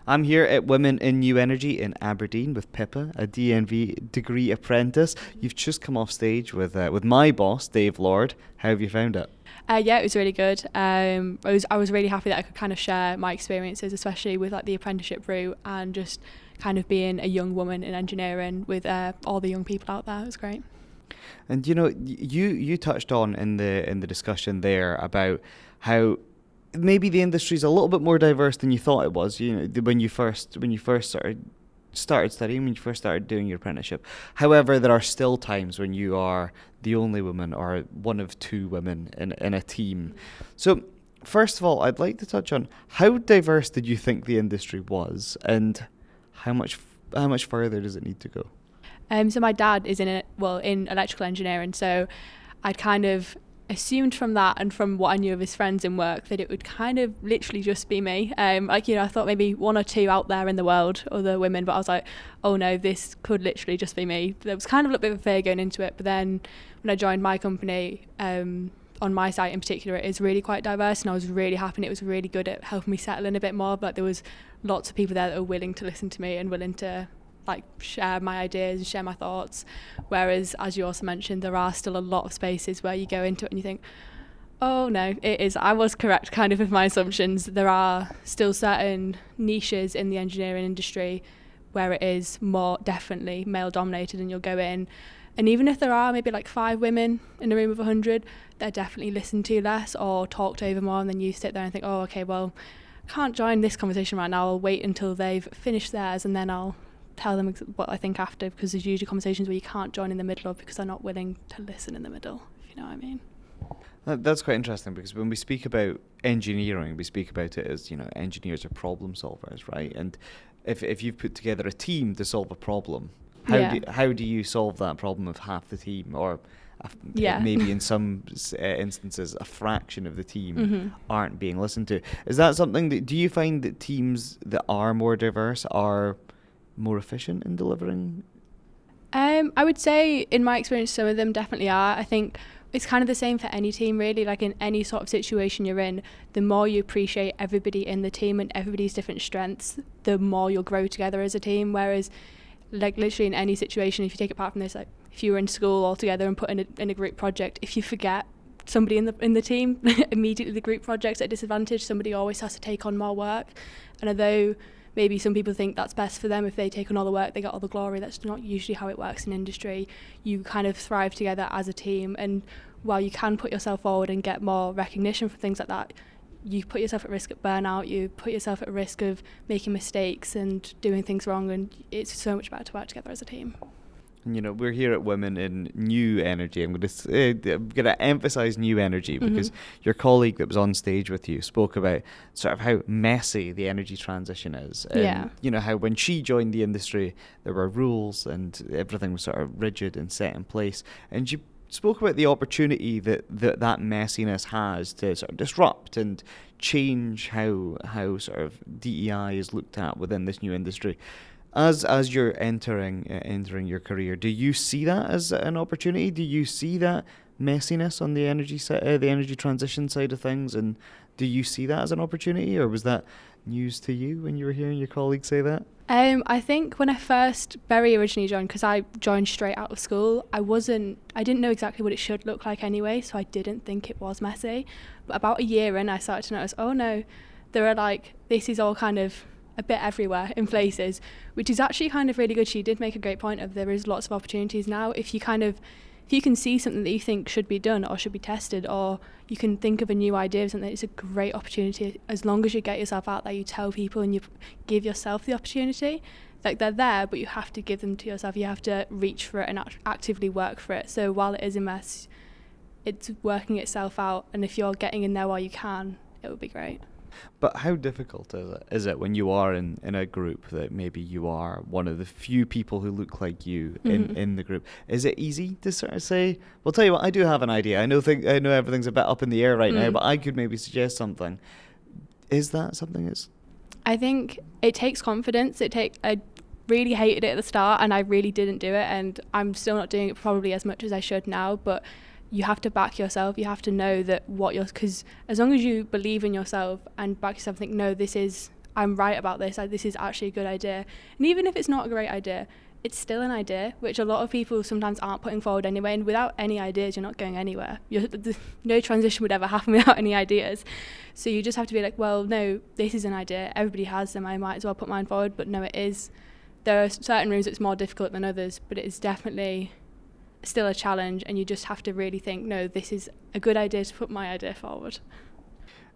I'm here at Women in New Energy in Aberdeen with Pippa, a DNV degree apprentice. You've just come off stage with my boss, Dave Lord. How have you found it? Yeah, it was really good. I was really happy that I could kind of share my experiences, especially with like the apprenticeship route and just kind of being a young woman in engineering with all the young people out there. It was great. And you touched on in the discussion there about how maybe the industry's a little bit more diverse than you thought it was. When you first started studying, when you first started doing your apprenticeship. However, there are still times when you are the only woman or one of two women in a team. So, first of all, I'd like to touch on how diverse did you think the industry was, and how much further does it need to go? So my dad is in electrical engineering, so I'd kind of assumed from that and from what I knew of his friends in work that it would kind of literally just be me. I thought maybe one or two out there in the world, other women, but I was like, oh no, this could literally just be me. There was kind of a little bit of fear going into it, but then when I joined my company, on my site in particular, it is really quite diverse, and I was really happy, and it was really good at helping me settle in a bit more. But there was lots of people there that were willing to listen to me and willing to share my ideas and share my thoughts, whereas, as you also mentioned, there are still a lot of spaces where you go into it and you think, oh no, I was correct kind of with my assumptions. There are still certain niches in the engineering industry where it is more definitely male dominated, and you'll go in, and even if there are maybe like 5 women in a room of 100, they're definitely listened to less or talked over more, and then you sit there and think, oh okay, well, I can't join this conversation right now, I'll wait until they've finished theirs and then I'll tell them what I think after, because there's usually conversations where you can't join in the middle of because they're not willing to listen in the middle, if you know what I mean. That's quite interesting, because when we speak about engineering, we speak about it as, engineers are problem solvers, right? And if you've put together a team to solve a problem, how do you solve that problem if half the team, or maybe in some instances a fraction of the team aren't being listened to? Is that something that, do you find that teams that are more diverse are more efficient in delivering? I would say, in my experience, some of them definitely are. I think it's kind of the same for any team, really. Like in any sort of situation you're in, the more you appreciate everybody in the team and everybody's different strengths, the more you'll grow together as a team. Whereas, like literally in any situation, if you take it apart from this, like if you were in school all together and put in a group project, if you forget somebody in the team, immediately the group project's at a disadvantage. Somebody always has to take on more work, and although maybe some people think that's best for them, if they take on all the work, they get all the glory. That's not usually how it works in industry. You kind of thrive together as a team, and while you can put yourself forward and get more recognition for things like that, you put yourself at risk of burnout, you put yourself at risk of making mistakes and doing things wrong, and it's so much better to work together as a team. And we're here at Women in New Energy. I'm going to emphasise new energy, because your colleague that was on stage with you spoke about sort of how messy the energy transition is. And, how when she joined the industry, there were rules and everything was sort of rigid and set in place. And she spoke about the opportunity that messiness has to sort of disrupt and change how sort of DEI is looked at within this new industry. As you're entering your career, do you see that as an opportunity? Do you see that messiness on the energy the energy transition side of things, and do you see that as an opportunity, or was that news to you when you were hearing your colleagues say that? I think when I first very originally joined, because I joined straight out of school, I didn't know exactly what it should look like anyway, so I didn't think it was messy. But about a year in, I started to notice, oh no, there are this is all kind of a bit everywhere in places, which is actually kind of really good. She did make a great point of there is lots of opportunities now. If you can see something that you think should be done or should be tested, or you can think of a new idea of something, it's a great opportunity. As long as you get yourself out there, you tell people and you give yourself the opportunity. Like, they're there, but you have to give them to yourself. You have to reach for it and actively work for it. So while it is a mess, it's working itself out, and if you're getting in there while you can, it would be great. But how difficult is it when you are in a group that maybe you are one of the few people who look like you in the group? Is it easy to sort of say, well, tell you what, I do have an idea. I know everything's a bit up in the air right now, but I could maybe suggest something. Is that something that's... I think it takes confidence. I really hated it at the start, and I really didn't do it, and I'm still not doing it probably as much as I should now, but you have to back yourself. You have to know that because as long as you believe in yourself and back yourself, think, no, this is I'm right about this, this is actually a good idea. And even if it's not a great idea, it's still an idea, which a lot of people sometimes aren't putting forward anyway. And without any ideas, you're not going anywhere. No transition would ever happen without any ideas. So you just have to be like, well, no, this is an idea. Everybody has them. I might as well put mine forward. But no, it is. There are certain rooms it's more difficult than others, but it is definitely still a challenge. And you just have to really think, no, this is a good idea to put my idea forward.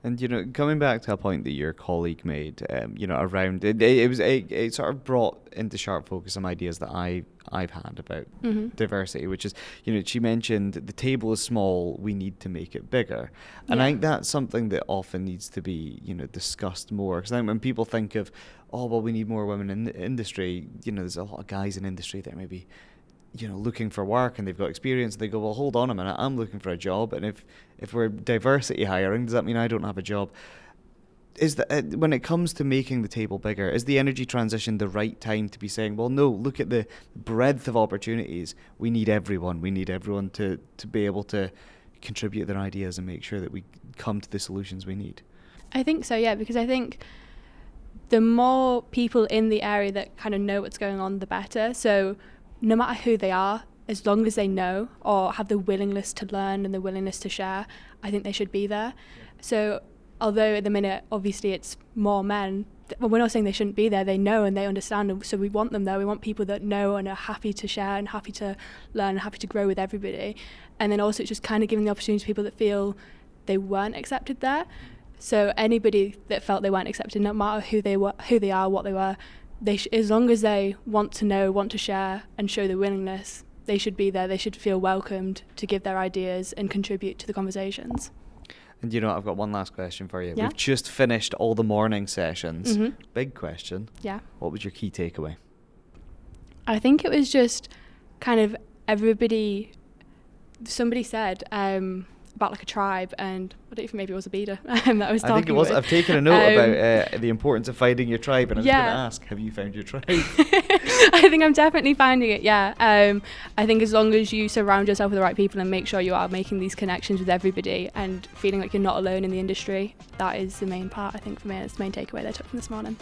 And, you know, coming back to a point that your colleague made, you know, around it sort of brought into sharp focus some ideas that I've had about diversity, which is, you know, she mentioned the table is small, we need to make it bigger. And I think that's something that often needs to be, you know, discussed more. Because I think when people think of, oh, well, we need more women in the industry, you know, there's a lot of guys in industry that maybe, you know, looking for work and they've got experience, and they go, well, hold on a minute, I'm looking for a job, and if we're diversity hiring, does that mean I don't have a job? Is that when it comes to making the table bigger, is the energy transition the right time to be saying, well, no, look at the breadth of opportunities, we need everyone to be able to contribute their ideas and make sure that we come to the solutions we need? I think so, yeah, because I think the more people in the area that kind of know what's going on, the better. So no matter who they are, as long as they know or have the willingness to learn and the willingness to share, I think they should be there. So although at the minute, obviously it's more men, well, we're not saying they shouldn't be there. They know and they understand, and so we want them there. We want people that know and are happy to share and happy to learn and happy to grow with everybody. And then also it's just kind of giving the opportunity to people that feel they weren't accepted there. So anybody that felt they weren't accepted, no matter who they are, what they were, as long as they want to know, want to share and show the willingness, they should be there. They should feel welcomed to give their ideas and contribute to the conversations. And you know, I've got one last question for you. Yeah? We've just finished all the morning sessions. Big question. Yeah. What was your key takeaway? I think it was just kind of somebody said about like a tribe, and I don't even, maybe it was a beta that I was talking I think it was. with. I've taken a note about the importance of finding your tribe, and I was going to ask, have you found your tribe? I think I'm definitely finding it, yeah. I think as long as you surround yourself with the right people and make sure you are making these connections with everybody and feeling like you're not alone in the industry, that is the main part, I think, for me. It's the main takeaway that I took from this morning.